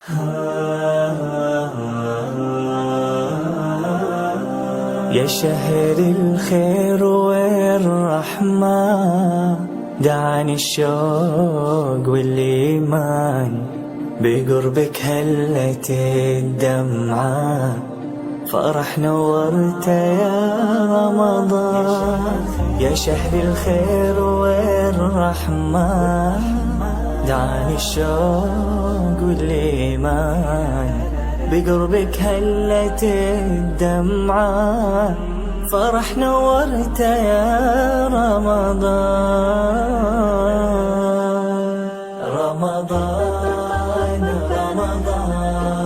يا شهر الخير والرحمة، دعاني الشوق والإيمان، بقربك هلت الدمعة، فرح نورت يا رمضان. يا شهر الخير والرحمة، دعاني الشوق والإيمان، بقربك هلت الدمعة، فرح نورت يا رمضان. رمضان رمضان